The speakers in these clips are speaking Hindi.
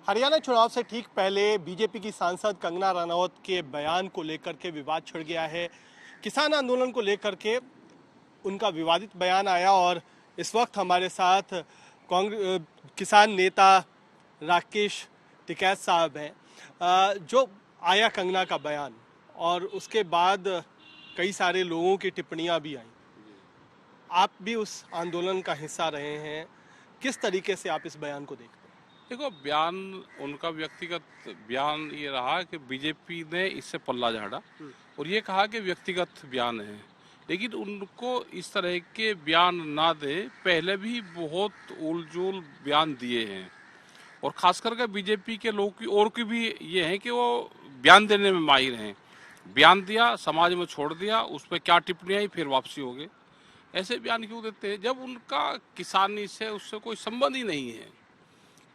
हरियाणा चुनाव से ठीक पहले बीजेपी की सांसद कंगना रनौत के बयान को लेकर के विवाद छिड़ गया है। किसान आंदोलन को लेकर के उनका विवादित बयान आया और इस वक्त हमारे साथ कांग्रेस किसान नेता राकेश टिकैत साहब हैं। जो आया कंगना का बयान और उसके बाद कई सारे लोगों की टिप्पणियां भी आई। आप भी उस आंदोलन का हिस्सा रहे हैं, किस तरीके से आप इस बयान को देखते हैं? देखो, बयान उनका व्यक्तिगत बयान ये रहा कि बीजेपी ने इससे पल्ला झाड़ा और ये कहा कि व्यक्तिगत बयान है, लेकिन उनको इस तरह के बयान ना दे। पहले भी बहुत उलझुल बयान दिए हैं और खास करके बीजेपी के लोग की और की भी ये है कि वो बयान देने में माहिर हैं। बयान दिया, समाज में छोड़ दिया, उस पर क्या टिप्पणी आई, फिर वापसी हो गई। ऐसे बयान क्यों देते हैं जब उनका किसानी से उससे कोई संबंध ही नहीं है?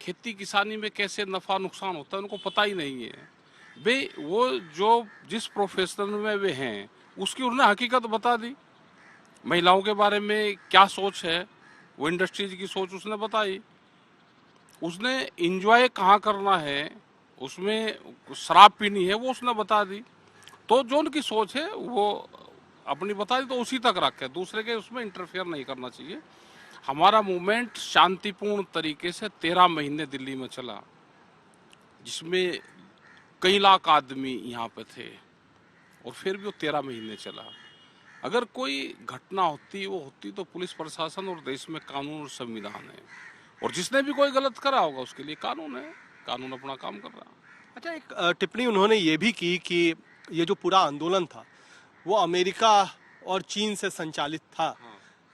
खेती किसानी में कैसे नफा नुकसान होता है उनको पता ही नहीं है। वे वो जो जिस प्रोफेशन में वे हैं उसकी उन्होंने हकीकत बता दी। महिलाओं के बारे में क्या सोच है, वो इंडस्ट्रीज की सोच उसने बताई। उसने इंजॉय कहाँ करना है, उसमें शराब पीनी है, वो उसने बता दी। तो जो उनकी सोच है वो अपनी बता दी, तो उसी तक रखे, दूसरे के उसमें इंटरफेयर नहीं करना चाहिए। हमारा मूवमेंट शांतिपूर्ण तरीके से 13 महीने दिल्ली में चला, जिसमें कई लाख आदमी यहाँ पे थे और फिर भी वो 13 महीने चला। अगर कोई घटना होती वो होती तो पुलिस प्रशासन और देश में कानून और संविधान है, और जिसने भी कोई गलत करा होगा उसके लिए कानून है, कानून अपना काम कर रहा है। अच्छा, एक टिप्पणी उन्होंने ये भी की कि ये जो पूरा आंदोलन था वो अमेरिका और चीन से संचालित था।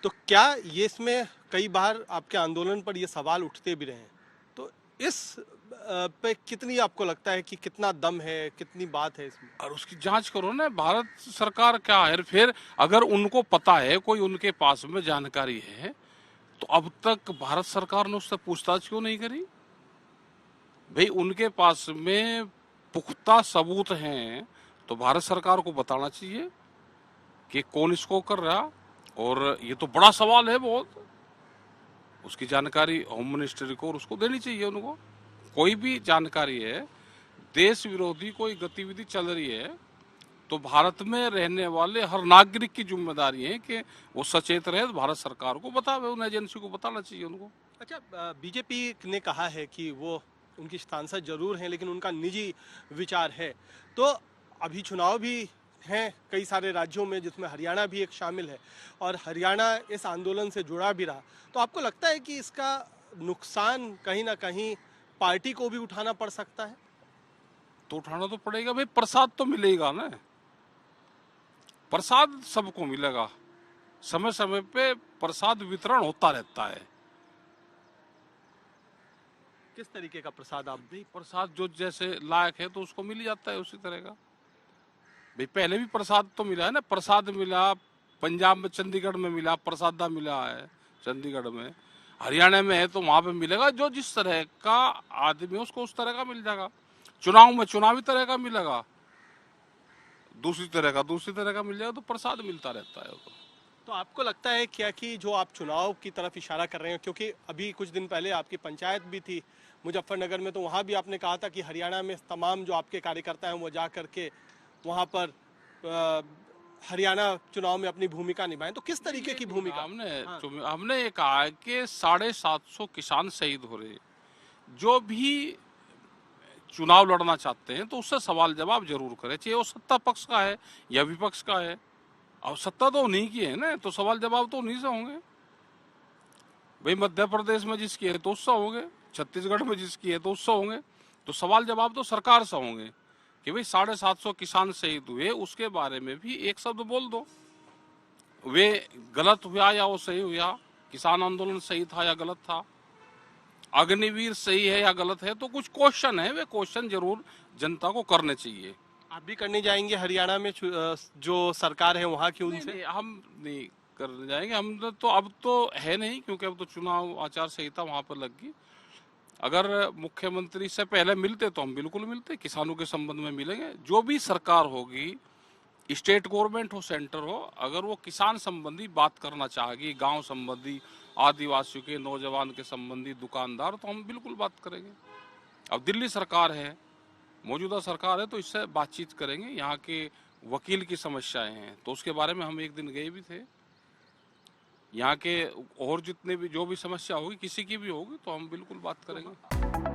तो क्या ये इसमें कई बार आपके आंदोलन पर ये सवाल उठते भी रहे हैं, तो इस पे कितनी आपको लगता है कि कितना दम है, कितनी बात है इसमें? और उसकी जांच करो ना, भारत सरकार क्या है। फिर अगर उनको पता है, कोई उनके पास में जानकारी है, तो अब तक भारत सरकार ने उससे पूछताछ क्यों नहीं करी? भाई उनके पास में पुख्ता सबूत हैं तो भारत सरकार को बताना चाहिए कि कौन इसको कर रहा। और ये तो बड़ा सवाल है बहुत, उसकी जानकारी होम मिनिस्ट्री को और उसको देनी चाहिए उनको। कोई भी जानकारी है, देश विरोधी कोई गतिविधि चल रही है, तो भारत में रहने वाले हर नागरिक की जिम्मेदारी है कि वो सचेत रहे, भारत सरकार को बतावे, उन एजेंसी को बताना चाहिए उनको। अच्छा, बीजेपी ने कहा है कि वो उनकी सांसद जरूर हैं लेकिन उनका निजी विचार है। तो अभी चुनाव भी हैं कई सारे राज्यों में, जिसमें हरियाणा भी एक शामिल है और हरियाणा इस आंदोलन से जुड़ा भी रहा। तो आपको लगता है कि इसका नुकसान कहीं ना कहीं पार्टी को भी उठाना पड़ सकता है? तो उठाना तो पड़ेगा भाई, प्रसाद तो मिलेगा ना, प्रसाद सबको मिलेगा, समय समय पे प्रसाद वितरण होता रहता है। किस तरीके का प्रसाद आप? भाई प्रसाद जो जैसे लायक है तो उसको मिल जाता है उसी तरह का। भाई पहले भी प्रसाद तो मिला है ना, प्रसाद मिला पंजाब में, चंडीगढ़ में मिला, प्रसादा मिला है चंडीगढ़ में। हरियाणा में है तो वहां पे मिलेगा, जो जिस तरह का आदमी है उसको उस तरह का मिल जाएगा। चुनाव में चुनावी तरह का मिलेगा, दूसरी तरह का मिल जाएगा, तो प्रसाद मिलता रहता है। तो आपको लगता है क्या कि जो आप चुनाव की तरफ इशारा कर रहे हैं, क्योंकि अभी कुछ दिन पहले आपकी पंचायत भी थी मुजफ्फरनगर में, तो वहाँ भी आपने कहा था कि हरियाणा में तमाम जो आपके कार्यकर्ता हैं वो जा करके वहाँ पर हरियाणा चुनाव में अपनी भूमिका निभाएं, तो किस तरीके की भूमिका? हमने ये कहा है कि 750 किसान शहीद हो रहे, जो भी चुनाव लड़ना चाहते हैं तो उससे सवाल जवाब जरूर करें, चाहे वो सत्ता पक्ष का है या विपक्ष का है। अब सत्ता तो उन्हीं की है ना, तो सवाल जवाब तो उन्हीं से होंगे। भाई मध्य प्रदेश में जिसकी है तो उससे होंगे, छत्तीसगढ़ में जिसकी है तो उससे होंगे, तो सवाल जवाब तो सरकार से होंगे कि भाई 750 किसान शहीद हुए, उसके बारे में भी एक शब्द बोल दो। वे गलत हुआ या वो सही हुआ, किसान आंदोलन सही था या गलत था, अग्निवीर सही है या गलत है, तो कुछ क्वेश्चन है, वे क्वेश्चन जरूर जनता को करने चाहिए। आप भी करने जाएंगे हरियाणा में जो सरकार है वहाँ की उनसे? नहीं, हम नहीं करने जाएंगे, हम तो अब तो है नहीं, क्योंकि अब तो चुनाव आचार संहिता वहां पर लग गई। अगर मुख्यमंत्री से पहले मिलते तो हम बिल्कुल मिलते, किसानों के संबंध में मिलेंगे। जो भी सरकार होगी, स्टेट गवर्नमेंट हो सेंटर हो, अगर वो किसान संबंधी बात करना चाहेगी, गांव संबंधी, आदिवासियों के, नौजवान के संबंधी, दुकानदार, तो हम बिल्कुल बात करेंगे। अब दिल्ली सरकार है, मौजूदा सरकार है, तो इससे बातचीत करेंगे। यहाँ के वकील की समस्याएं हैं तो उसके बारे में हम एक दिन गए भी थे। यहाँ के और जितने भी जो भी समस्या होगी, किसी की भी होगी, तो हम बिल्कुल बात करेंगे।